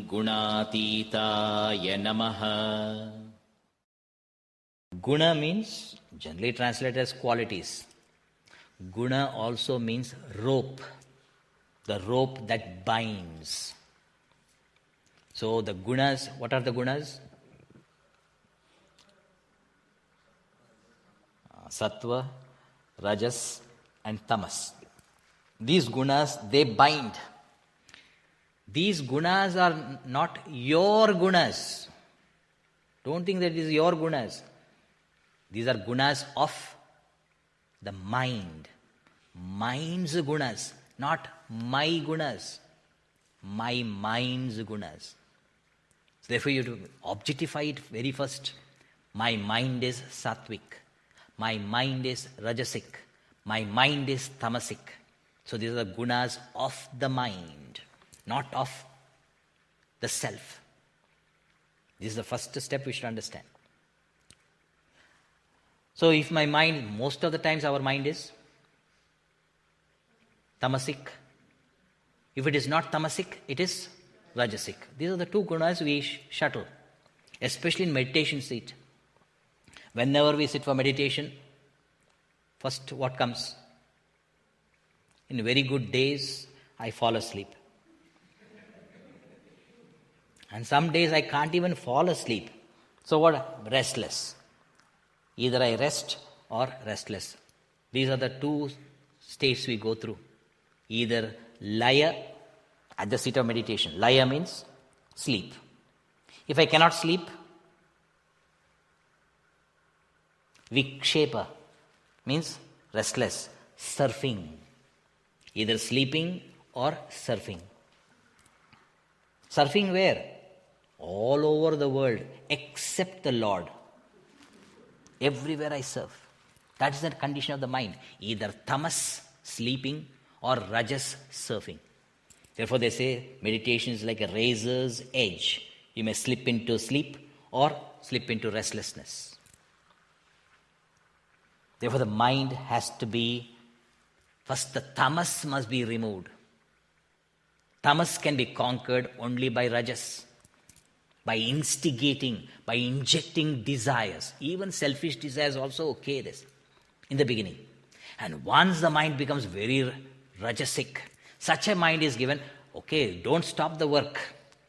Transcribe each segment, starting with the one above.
Gunatitaya Namaha. Guna means generally translated as qualities. Guna also means rope, the rope that binds. So the gunas, what are the gunas? Sattva, Rajas and Tamas. These gunas, they bind. These gunas are not your gunas. Don't think that it is your gunas. These are gunas of the mind. Mind's gunas, not my gunas. My mind's gunas. So therefore you have to objectify it very first. My mind is sattvic. My mind is rajasic. My mind is tamasic. So these are the gunas of the mind, not of the self. This is the first step we should understand. So if my mind, most of the times our mind is tamasic. If it is not tamasic, it is rajasic. These are the two gunas we shuttle, especially in meditation seat. Whenever we sit for meditation, first what comes? In very good days, I fall asleep. And some days I can't even fall asleep. So what? Restless. Either I rest or restless. These are the two states we go through. Either laya, at the seat of meditation. Laya means sleep. If I cannot sleep, vikshepa means restless, surfing. Either sleeping or surfing. Surfing where? All over the world, except the Lord. Everywhere I surf. That is the condition of the mind. Either tamas, sleeping, or rajas, surfing. Therefore they say meditation is like a razor's edge. You may slip into sleep or slip into restlessness. Therefore the mind has to be, first the tamas must be removed. Tamas can be conquered only by rajas, by instigating, by injecting desires. Even selfish desires also okay this in the beginning. And once the mind becomes very rajasic, such a mind is given, okay, don't stop the work.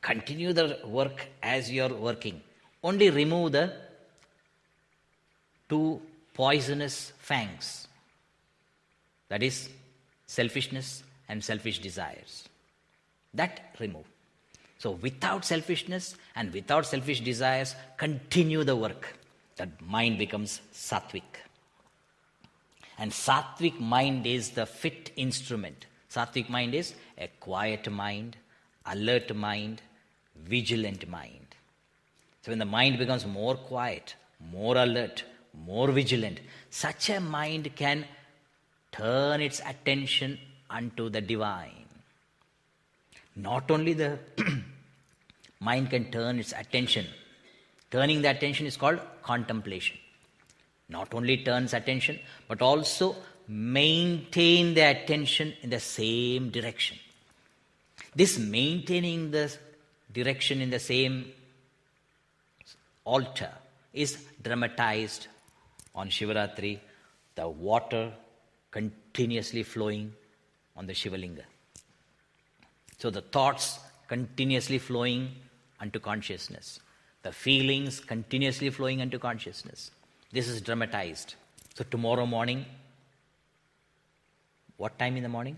Continue the work as you're working. Only remove the two poisonous fangs. That is selfishness and selfish desires. That remove. So without selfishness and without selfish desires, continue the work. That mind becomes sattvic. And sattvic mind is the fit instrument. Sattvic mind is a quiet mind, alert mind, vigilant mind. So when the mind becomes more quiet, more alert, more vigilant, such a mind can turn its attention unto the divine. Not only the mind can turn its attention, turning the attention is called contemplation. Not only turns attention, but also maintain the attention in the same direction. This maintaining the direction in the same altar is dramatized on Shivaratri, the water continuously flowing on the Shivalinga. So the thoughts continuously flowing unto consciousness. The feelings continuously flowing unto consciousness. This is dramatized. So tomorrow morning, what time in the morning?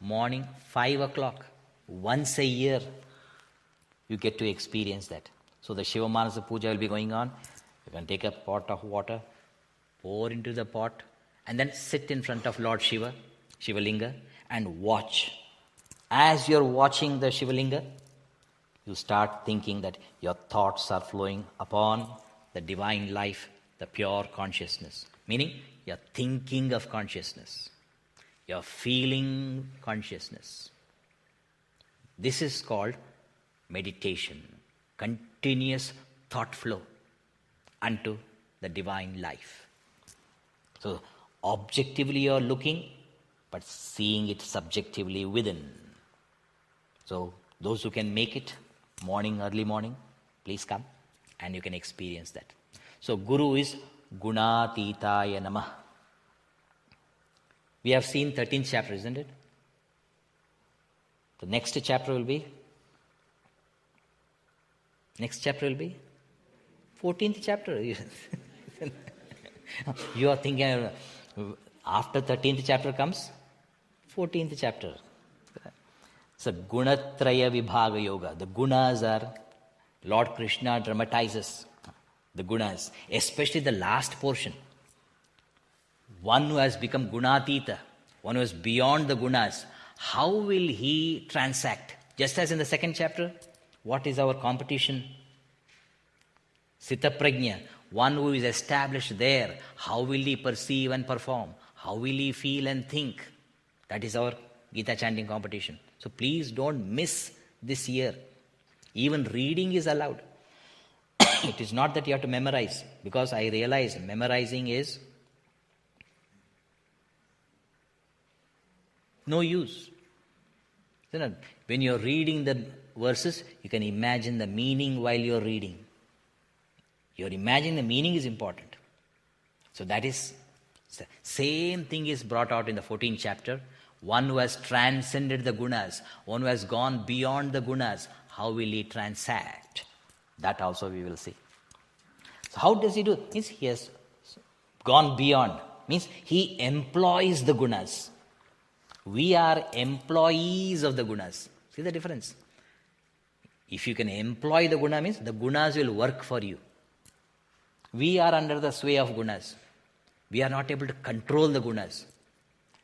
Morning, 5 o'clock. Once a year, you get to experience that. So the Shiva Manasa Puja will be going on. You can take a pot of water, pour into the pot, and then sit in front of Lord Shiva, Shivalinga, and watch. As you're watching the Shivalinga, you start thinking that your thoughts are flowing upon the divine life, the pure consciousness. Meaning, you're thinking of consciousness. You're feeling consciousness. This is called meditation. Continuous thought flow unto the divine life. So, objectively you're looking, but seeing it subjectively within. So, Those who can make it, morning, early morning, please come and you can experience that. So Guru is Gunatitaya Namah. We have seen 13th chapter, isn't it? The next chapter will be 14th chapter. You are thinking after 13th chapter comes 14th chapter. So Gunatraya Vibhaga Yoga. The gunas are, Lord Krishna dramatizes the gunas, especially the last portion. One who has become Gunatita, one who is beyond the gunas, how will he transact? Just as in the second chapter, what is our competition? Sita Prajna, one who is established there, how will he perceive and perform? How will he feel and think? That is our Gita chanting competition. So please don't miss this year. Even reading is allowed. It is not that you have to memorize, because I realize memorizing is no use. When you're reading the verses, you can imagine the meaning while you're reading. Your imagining the meaning is important. So that is, same thing is brought out in the 14th chapter. One who has transcended the gunas, one who has gone beyond the gunas, how will he transact? That also we will see. So how does he do? Means he has gone beyond. Means he employs the gunas. We are employees of the gunas. See the difference? If you can employ the guna, means the gunas will work for you. We are under the sway of gunas. We are not able to control the gunas.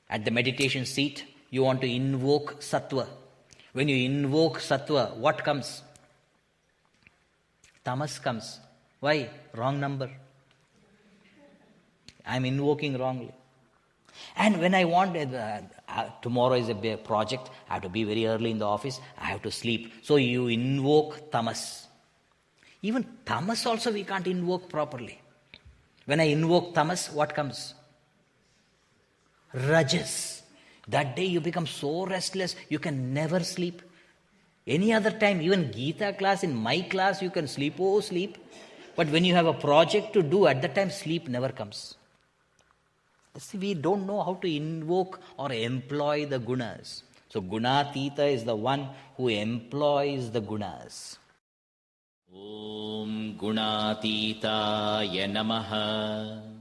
At the meditation seat, you want to invoke sattva. When you invoke sattva, what comes? Tamas comes. Why? Wrong number. I am invoking wrongly. And when I want, tomorrow is a project, I have to be very early in the office, I have to sleep. So you invoke tamas. Even tamas also we can't invoke properly. When I invoke tamas, what comes? Rajas. That day you become so restless, you can never sleep. Any other time, even Gita class, in my class, you can sleep, sleep. But when you have a project to do, at that time sleep never comes. See, we don't know how to invoke or employ the gunas. So Gunatita is the one who employs the gunas. Om Gunatitaya Namaha.